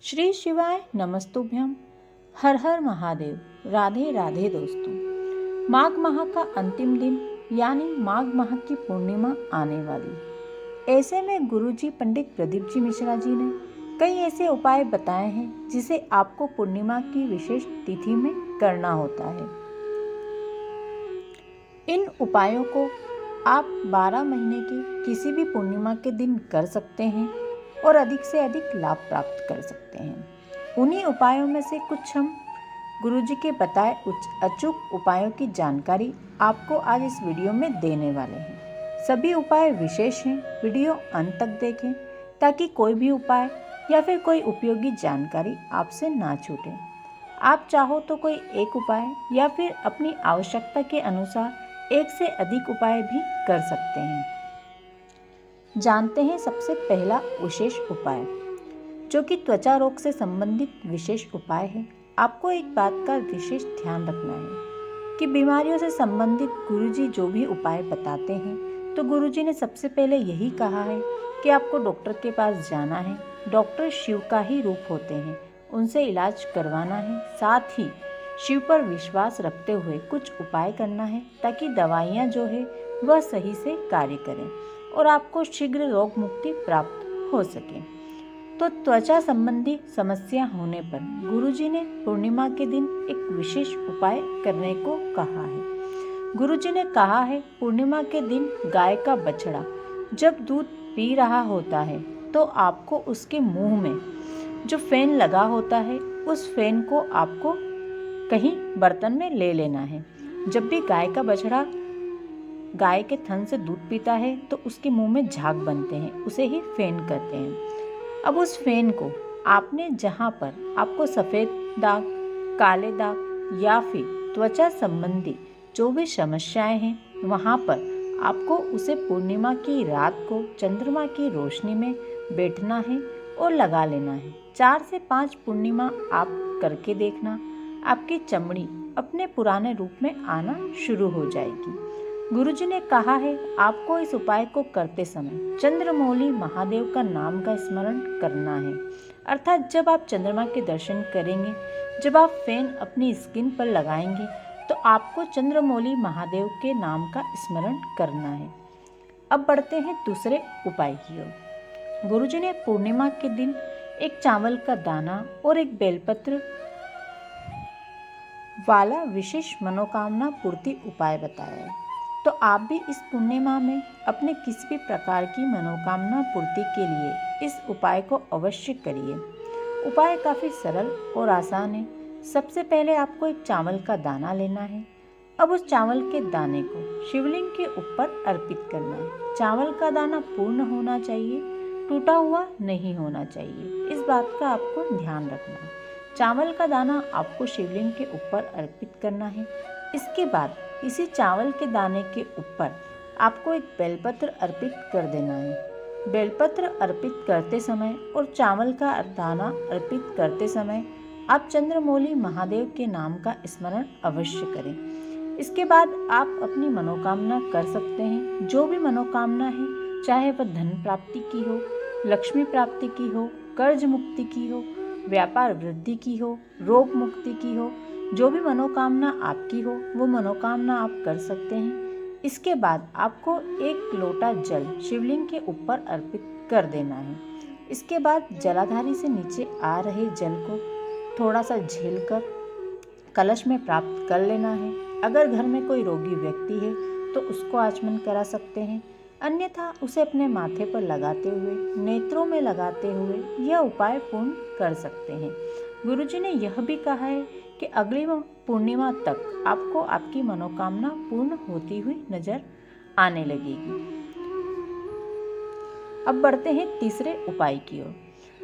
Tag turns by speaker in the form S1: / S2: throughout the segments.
S1: श्री शिवाय नमस्तुभ्यम। हर हर महादेव। राधे राधे दोस्तों। माघ माह का अंतिम दिन यानी माघ माह की पूर्णिमा आने वाली। ऐसे में गुरुजी पंडित प्रदीप जी मिश्रा जी ने कई ऐसे उपाय बताए हैं जिसे आपको पूर्णिमा की विशेष तिथि में करना होता है। इन उपायों को आप 12 महीने की किसी भी पूर्णिमा के दिन कर सकते हैं और अधिक से अधिक लाभ प्राप्त कर सकते हैं। उन्हीं उपायों में से कुछ हम गुरुजी के बताए अचूक उपायों की जानकारी आपको आज इस वीडियो में देने वाले हैं। सभी उपाय विशेष हैं। वीडियो अंत तक देखें ताकि कोई भी उपाय या फिर कोई उपयोगी जानकारी आपसे ना छूटे। आप चाहो तो कोई एक उपाय या फिर अपनी आवश्यकता के अनुसार एक से अधिक उपाय भी कर सकते हैं। जानते हैं सबसे पहला विशेष उपाय, जो कि त्वचा रोग से संबंधित विशेष उपाय है। आपको एक बात का विशेष ध्यान रखना है कि बीमारियों से संबंधित गुरुजी जो भी उपाय बताते हैं तो गुरुजी ने सबसे पहले यही कहा है कि आपको डॉक्टर के पास जाना है। डॉक्टर शिव का ही रूप होते हैं, उनसे इलाज करवाना है। साथ ही शिव पर विश्वास रखते हुए कुछ उपाय करना है ताकि दवाइयाँ जो है वह सही से कार्य करें और आपको शीघ्र रोग मुक्ति प्राप्त हो सके। तो त्वचा संबंधी समस्या होने पर गुरुजी ने पूर्णिमा के दिन एक विशेष उपाय करने को कहा है। गुरुजी ने कहा है पूर्णिमा के दिन गाय का बछड़ा जब दूध पी रहा होता है तो आपको उसके मुंह में जो फेन लगा होता है उस फेन को आपको कहीं बर्तन में ले लेना है। जब भी गाय का बछड़ा गाय के थन से दूध पीता है तो उसके मुंह में झाग बनते हैं, उसे ही फेन कहते हैं। अब उस फेन को आपने जहाँ पर आपको सफ़ेद दाग, काले दाग या फिर त्वचा संबंधी जो भी समस्याएं हैं वहाँ पर आपको उसे पूर्णिमा की रात को चंद्रमा की रोशनी में बैठना है और लगा लेना है। 4 से 5 पूर्णिमा आप करके देखना, आपकी चमड़ी अपने पुराने रूप में आना शुरू हो जाएगी। गुरुजी ने कहा है आपको इस उपाय को करते समय चंद्रमौली महादेव का नाम का स्मरण करना है। अर्थात जब आप चंद्रमा के दर्शन करेंगे, जब आप फैन अपनी स्किन पर लगाएंगे तो आपको चंद्रमौली महादेव के नाम का स्मरण करना है। अब बढ़ते हैं दूसरे उपाय की ओर। गुरुजी ने पूर्णिमा के दिन एक चावल का दाना और एक बेलपत्र वाला विशेष मनोकामना पूर्ति उपाय बताया है। तो आप भी इस पूर्णिमा में अपने किसी भी प्रकार की मनोकामना पूर्ति के लिए इस उपाय को अवश्य करिए। उपाय काफ़ी सरल और आसान है। सबसे पहले आपको एक चावल का दाना लेना है। अब उस चावल के दाने को शिवलिंग के ऊपर अर्पित करना है। चावल का दाना पूर्ण होना चाहिए, टूटा हुआ नहीं होना चाहिए। इस बात का आपको ध्यान रखना है। चावल का दाना आपको शिवलिंग के ऊपर अर्पित करना है। इसके बाद इसी चावल के दाने के ऊपर आपको एक बेलपत्र अर्पित कर देना है। बेलपत्र अर्पित करते समय और चावल का दाना अर्पित करते समय आप चंद्रमौली महादेव के नाम का स्मरण अवश्य करें। इसके बाद आप अपनी मनोकामना कर सकते हैं। जो भी मनोकामना है, चाहे वह धन प्राप्ति की हो, लक्ष्मी प्राप्ति की हो, कर्ज मुक्ति की हो, व्यापार वृद्धि की हो, रोग मुक्ति की हो, जो भी मनोकामना आपकी हो वो मनोकामना आप कर सकते हैं। इसके बाद आपको एक लोटा जल शिवलिंग के ऊपर अर्पित कर देना है। इसके बाद जलाधारी से नीचे आ रहे जल को थोड़ा सा झेलकर कलश में प्राप्त कर लेना है। अगर घर में कोई रोगी व्यक्ति है तो उसको आचमन करा सकते हैं, अन्यथा उसे अपने माथे पर लगाते हुए, नेत्रों में लगाते हुए यह उपाय पूर्ण कर सकते हैं। गुरुजी ने यह भी कहा है कि अगली पूर्णिमा तक आपको आपकी मनोकामना पूर्ण होती हुई नजर आने लगेगी। अब बढ़ते हैं तीसरे उपाय की ओर।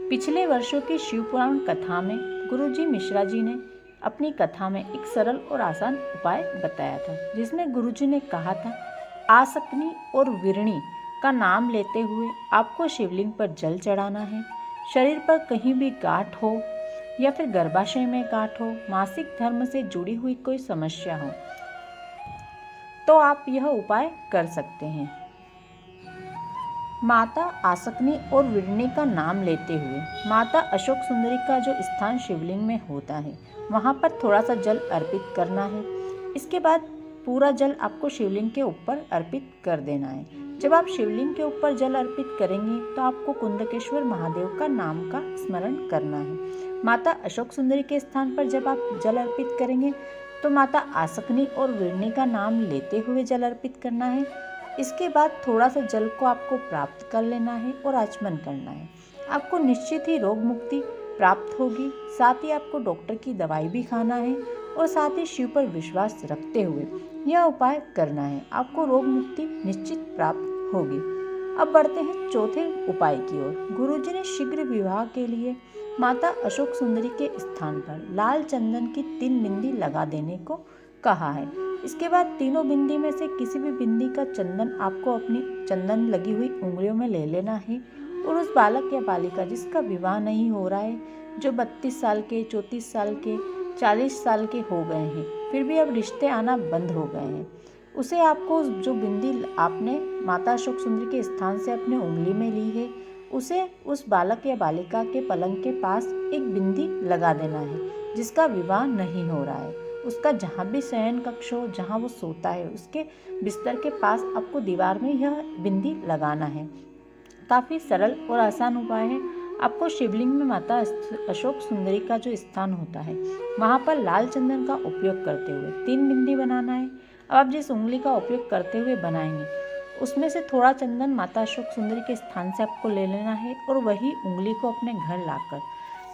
S1: पिछले वर्षों की शिव पुराण कथा में गुरुजी मिश्रा जी ने अपनी कथा में एक सरल और आसान उपाय बताया था, जिसमें गुरुजी ने कहा था आसकनी और विरणी का नाम लेते हुए आपको शिवलिंग पर जल चढ़ाना है। शरीर पर कहीं भी गांठ हो या फिर गर्भाशय में गांठ हो, मासिक धर्म से जुड़ी हुई कोई समस्या हो तो आप यह उपाय कर सकते हैं। माता आसकनी और विरणी का नाम लेते हुए माता अशोक सुंदरी का जो स्थान शिवलिंग में होता है वहाँ पर थोड़ा सा जल अर्पित करना है। इसके बाद पूरा जल आपको शिवलिंग के ऊपर अर्पित कर देना है। जब आप शिवलिंग के ऊपर जल अर्पित करेंगे तो आपको कुंदकेश्वर महादेव का नाम का स्मरण करना है। माता अशोक सुंदरी के स्थान पर जब आप जल अर्पित करेंगे तो माता आसकनी और विरणी का नाम लेते हुए जल अर्पित करना है। इसके बाद थोड़ा सा जल को आपको प्राप्त कर लेना है और आचमन करना है। आपको निश्चित ही रोग मुक्ति प्राप्त होगी। साथ ही आपको डॉक्टर की दवाई भी खाना है और साथ ही शिव पर विश्वास रखते हुए यह उपाय करना है। आपको रोग मुक्ति निश्चित प्राप्त होगी। अब बढ़ते हैं चौथे उपाय की ओर। गुरुजी ने शीघ्र विवाह के लिए माता अशोक सुंदरी के स्थान पर लाल चंदन की 3 बिंदी लगा देने को कहा है। इसके बाद तीनों बिंदी में से किसी भी बिंदी का चंदन आपको अपनी चंदन लगी हुई उंगलियों में ले लेना है और उस बालक या बालिका जिसका विवाह नहीं हो रहा है, जो 32 साल के, 34 साल के, 40 साल के हो गए हैं, फिर भी अब रिश्ते आना बंद हो गए हैं, उसे आपको जो बिंदी आपने माता अशोक सुंदरी के स्थान से अपने उंगली में ली है उसे उस बालक या बालिका के पलंग के पास एक बिंदी लगा देना है जिसका विवाह नहीं हो रहा है। उसका जहाँ भी शयन कक्ष हो, जहाँ वो सोता है, उसके बिस्तर के पास आपको दीवार में यह बिंदी लगाना है। काफ़ी सरल और आसान उपाय है। आपको शिवलिंग में माता अशोक सुंदरी का जो स्थान होता है वहाँ पर लाल चंदन का उपयोग करते हुए 3 बिंदी बनाना है। अब आप जिस उंगली का उपयोग करते हुए बनाएंगे उसमें से थोड़ा चंदन माता अशोक सुंदरी के स्थान से आपको ले लेना है और वही उंगली को अपने घर लाकर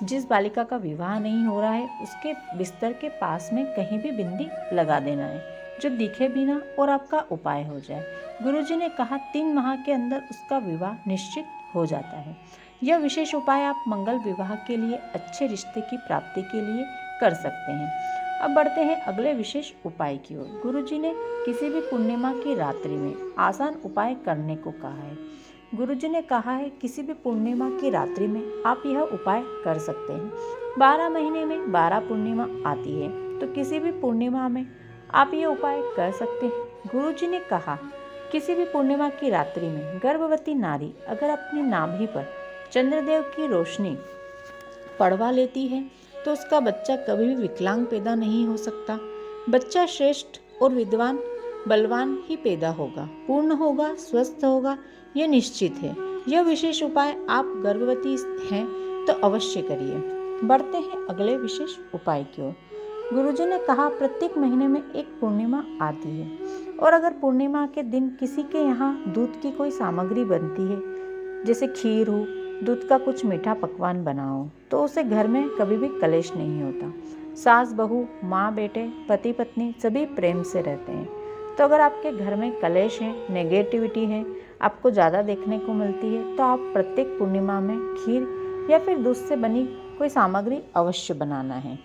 S1: जिस बालिका का विवाह नहीं हो रहा है उसके बिस्तर के पास में कहीं भी बिंदी लगा देना है जो दिखे भी ना और आपका उपाय हो जाए। गुरुजी ने कहा 3 माह के अंदर उसका विवाह निश्चित हो जाता है। यह विशेष उपाय आप मंगल विवाह के लिए, अच्छे रिश्ते की प्राप्ति के लिए कर सकते हैं। अब बढ़ते हैं अगले विशेष उपाय की ओर। गुरुजी ने किसी भी पूर्णिमा की रात्रि में आसान उपाय करने को कहा है। गुरुजी ने कहा है किसी भी पूर्णिमा की रात्रि में आप यह उपाय कर सकते हैं। 12 महीने में 12 पूर्णिमा आती है तो किसी भी पूर्णिमा में आप यह उपाय कर सकते हैं। गुरुजी ने कहा किसी भी पूर्णिमा की रात्रि में गर्भवती नारी अगर अपनी नाभि पर चंद्रदेव की रोशनी पड़वा लेती है तो उसका बच्चा कभी भी विकलांग पैदा नहीं हो सकता। बच्चा श्रेष्ठ और विद्वान बलवान ही पैदा होगा, पूर्ण होगा, स्वस्थ होगा, यह निश्चित है। यह विशेष उपाय आप गर्भवती हैं तो अवश्य करिए। बढ़ते हैं अगले विशेष उपाय की ओर। गुरुजी ने कहा प्रत्येक महीने में एक पूर्णिमा आती है और अगर पूर्णिमा के दिन किसी के यहाँ दूध की कोई सामग्री बनती है, जैसे खीर हो, दूध का कुछ मीठा पकवान बनाओ, तो उसे घर में कभी भी कलेश नहीं होता। सास बहू, माँ बेटे, पति पत्नी सभी प्रेम से रहते हैं। तो अगर आपके घर में कलेश है, नेगेटिविटी है, आपको ज़्यादा देखने को मिलती है, तो आप प्रत्येक पूर्णिमा में खीर या फिर दूध से बनी कोई सामग्री अवश्य बनाना है।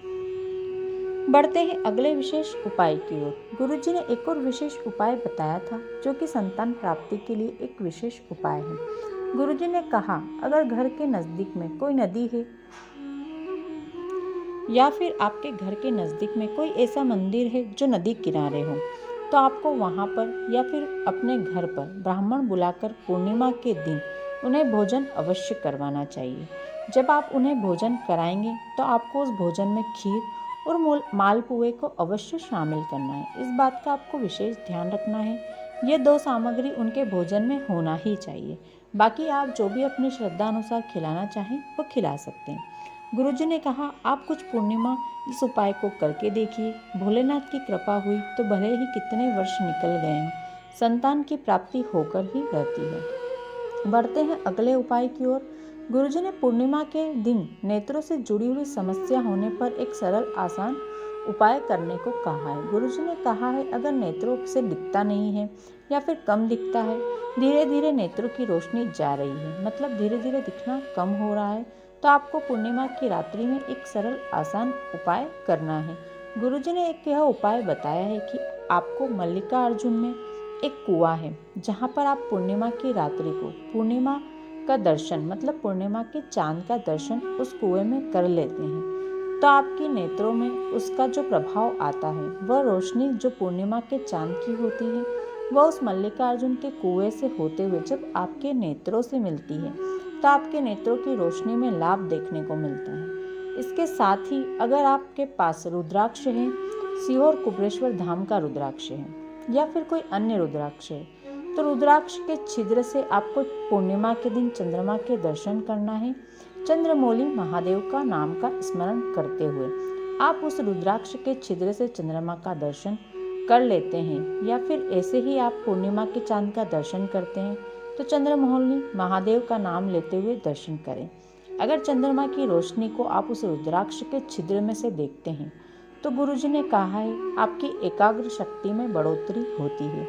S1: बढ़ते हैं अगले विशेष उपाय की ओर। गुरुजी ने एक और विशेष उपाय बताया था जो कि संतान प्राप्ति के लिए एक विशेष उपाय है। गुरुजी ने कहा अगर घर के नज़दीक में कोई नदी है या फिर आपके घर के नज़दीक में कोई ऐसा मंदिर है जो नदी किनारे हो, तो आपको वहाँ पर या फिर अपने घर पर ब्राह्मण बुलाकर पूर्णिमा के दिन उन्हें भोजन अवश्य करवाना चाहिए। जब आप उन्हें भोजन कराएंगे तो आपको उस भोजन में खीर और मालपुए को अवश्य शामिल करना है। इस बात का आपको विशेष ध्यान रखना है। ये 2 सामग्री उनके भोजन में होना ही चाहिए। बाकी आप जो भी अपनी श्रद्धा अनुसार खिलाना चाहें वो खिला सकते हैं। गुरुजी ने कहा आप कुछ पूर्णिमा इस उपाय को करके देखिए। भोलेनाथ की कृपा हुई तो भले ही कितने वर्ष निकल गए हों, संतान की प्राप्ति होकर ही रहती है। बढ़ते हैं अगले उपाय की ओर। गुरुजी ने पूर्णिमा के दिन नेत्रों से जुड़ी हुई समस्या होने पर एक सरल आसान उपाय करने को कहा है। गुरुजी ने कहा है अगर नेत्रों से दिखता नहीं है या फिर कम दिखता है, धीरे धीरे नेत्रों की रोशनी जा रही है, मतलब धीरे धीरे दिखना कम हो रहा है, तो आपको पूर्णिमा की रात्रि में एक सरल आसान उपाय करना है। गुरुजी ने एक यह उपाय बताया है कि आपको मल्लिकार्जुन में एक कुआं है जहाँ पर आप पूर्णिमा की रात्रि को पूर्णिमा का दर्शन, मतलब पूर्णिमा के चांद का दर्शन उस कुएं में कर लेते हैं, तो आपकी नेत्रों में उसका जो प्रभाव आता है वह रोशनी जो पूर्णिमा के चांद की होती है वह उस मल्लिकार्जुन के कुएं से होते हुए जब आपके नेत्रों से मिलती है तो आपके नेत्रों की रोशनी में लाभ देखने को मिलता है। इसके साथ ही अगर आपके पास रुद्राक्ष है, सीहोर कुबेरेश्वर धाम का रुद्राक्ष है या फिर कोई अन्य रुद्राक्ष है, तो रुद्राक्ष के छिद्र से आपको पूर्णिमा के दिन चंद्रमा के दर्शन करना है। चंद्रमौली महादेव का नाम का स्मरण करते हुए आप उस रुद्राक्ष के छिद्र से चंद्रमा का दर्शन कर लेते हैं, या फिर ऐसे ही आप पूर्णिमा के चांद का दर्शन करते हैं तो चंद्रमौली महादेव का नाम लेते हुए दर्शन करें। अगर चंद्रमा की रोशनी को आप उस रुद्राक्ष के छिद्र में से देखते हैं तो गुरुजी ने कहा है आपकी एकाग्र शक्ति में बढ़ोतरी होती है।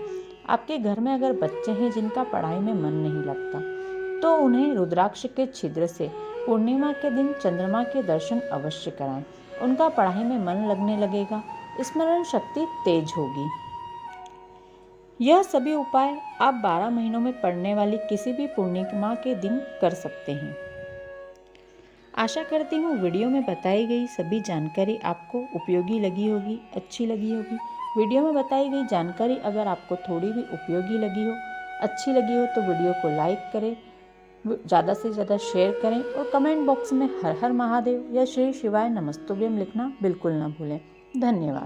S1: आपके घर में अगर बच्चे हैं जिनका पढ़ाई में मन नहीं लगता तो उन्हें रुद्राक्ष के छिद्र से पूर्णिमा के दिन चंद्रमा के दर्शन अवश्य कराएं। उनका पढ़ाई में मन लगने लगेगा, स्मरण शक्ति तेज होगी। यह सभी उपाय आप 12 महीनों में पड़ने वाली किसी भी पूर्णिमा के दिन कर सकते हैं। आशा करती हूँ वीडियो में बताई गई सभी जानकारी आपको उपयोगी लगी होगी, अच्छी लगी होगी। वीडियो में बताई गई जानकारी अगर आपको थोड़ी भी उपयोगी लगी हो, अच्छी लगी हो तो वीडियो को लाइक करें, ज़्यादा से ज़्यादा शेयर करें और कमेंट बॉक्स में हर हर महादेव या श्री शिवाय नमस्तुभ्यम लिखना बिल्कुल ना भूलें। धन्यवाद।